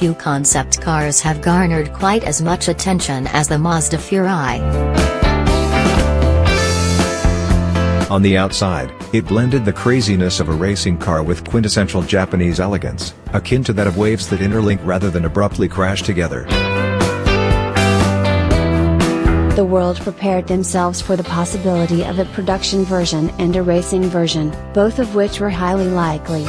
few concept cars have garnered quite as much attention as the Mazda Furai. On the outside, it blended the craziness of a racing car with quintessential Japanese elegance, akin to that of waves that interlink rather than abruptly crash together. The world prepared themselves for the possibility of a production version and a racing version, both of which were highly likely.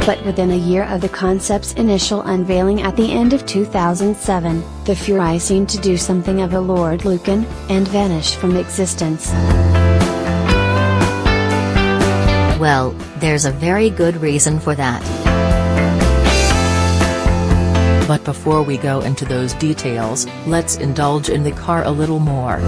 But within a year of the concept's initial unveiling at the end of 2007, the Furai seemed to do something of a Lord Lucan, and vanished from existence. Well, there's a very good reason for that. But before we go into those details, let's indulge in the car a little more.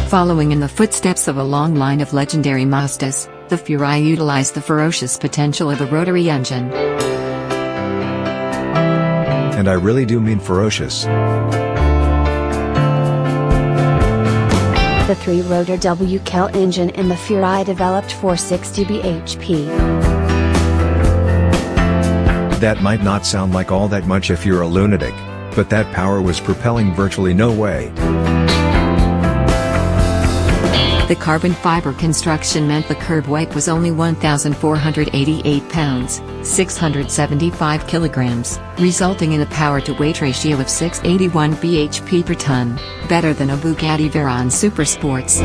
Following in the footsteps of a long line of legendary Mazdas, the Furai utilized the ferocious potential of a rotary engine. And I really do mean ferocious. The 3-rotor W-Kel engine in the Furai developed 460 bhp. That might not sound like all that much if you're a lunatic, but that power was propelling virtually no way. The carbon fiber construction meant the curb weight was only 1,488 pounds, 675 kilograms, resulting in a power-to-weight ratio of 681 bhp per ton, better than a Bugatti Veyron Supersports.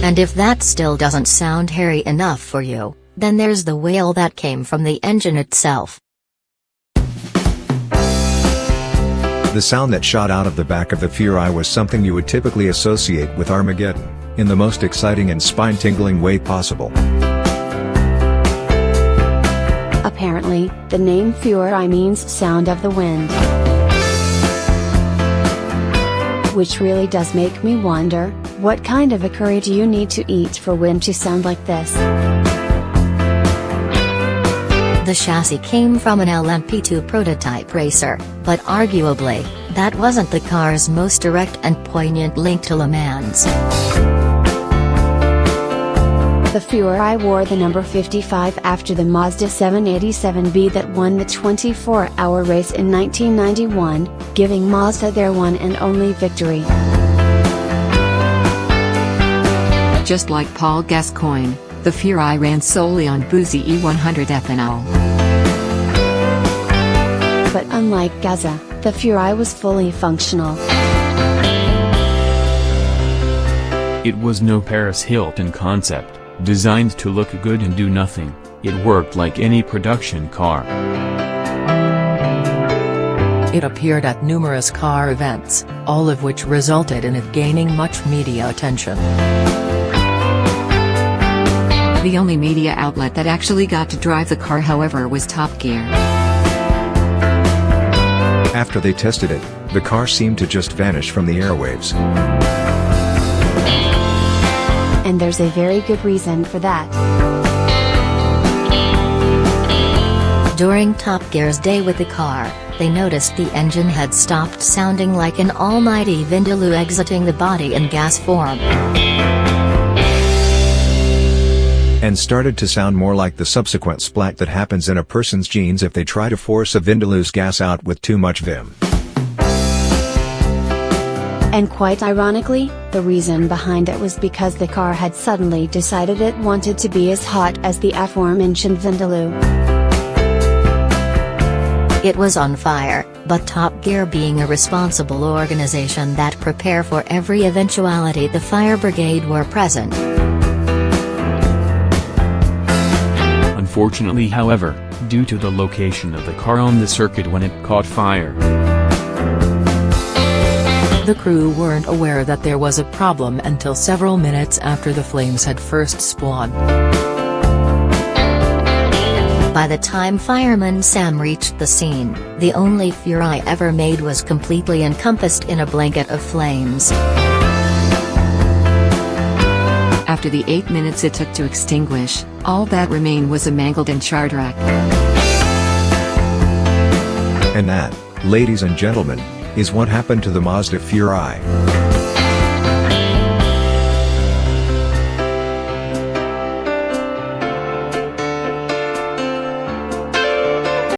And if that still doesn't sound hairy enough for you, then there's the wail that came from the engine itself. The sound that shot out of the back of the Furai was something you would typically associate with Armageddon, in the most exciting and spine-tingling way possible. Apparently, the name Furai means sound of the wind. Which really does make me wonder, what kind of a curry do you need to eat for wind to sound like this? The chassis came from an LMP2 prototype racer, but arguably, that wasn't the car's most direct and poignant link to Le Mans. The Furai wore the number 55 after the Mazda 787B that won the 24-hour race in 1991, giving Mazda their one and only victory. Just like Paul Gascoigne, the Furai ran solely on boozy E100 ethanol. But unlike Gaza, the Furai was fully functional. It was no Paris Hilton concept, designed to look good and do nothing. It worked like any production car. It appeared at numerous car events, all of which resulted in it gaining much media attention. The only media outlet that actually got to drive the car, however, was Top Gear. After they tested it, the car seemed to just vanish from the airwaves. And there's a very good reason for that. During Top Gear's day with the car, they noticed the engine had stopped sounding like an almighty Vindaloo exiting the body in gas form. And started to sound more like the subsequent splat that happens in a person's jeans if they try to force a Vindaloo's gas out with too much vim. And quite ironically, the reason behind it was because the car had suddenly decided it wanted to be as hot as the aforementioned Vindaloo. It was on fire, but Top Gear, being a responsible organization that prepare for every eventuality, the fire brigade were present. Unfortunately, however, due to the location of the car on the circuit when it caught fire, the crew weren't aware that there was a problem until several minutes after the flames had first spawned. By the time fireman Sam reached the scene, the only Furai ever made was completely encompassed in a blanket of flames. After the 8 minutes it took to extinguish, all that remained was a mangled and charred wreck. And that, ladies and gentlemen, is what happened to the Mazda Furai.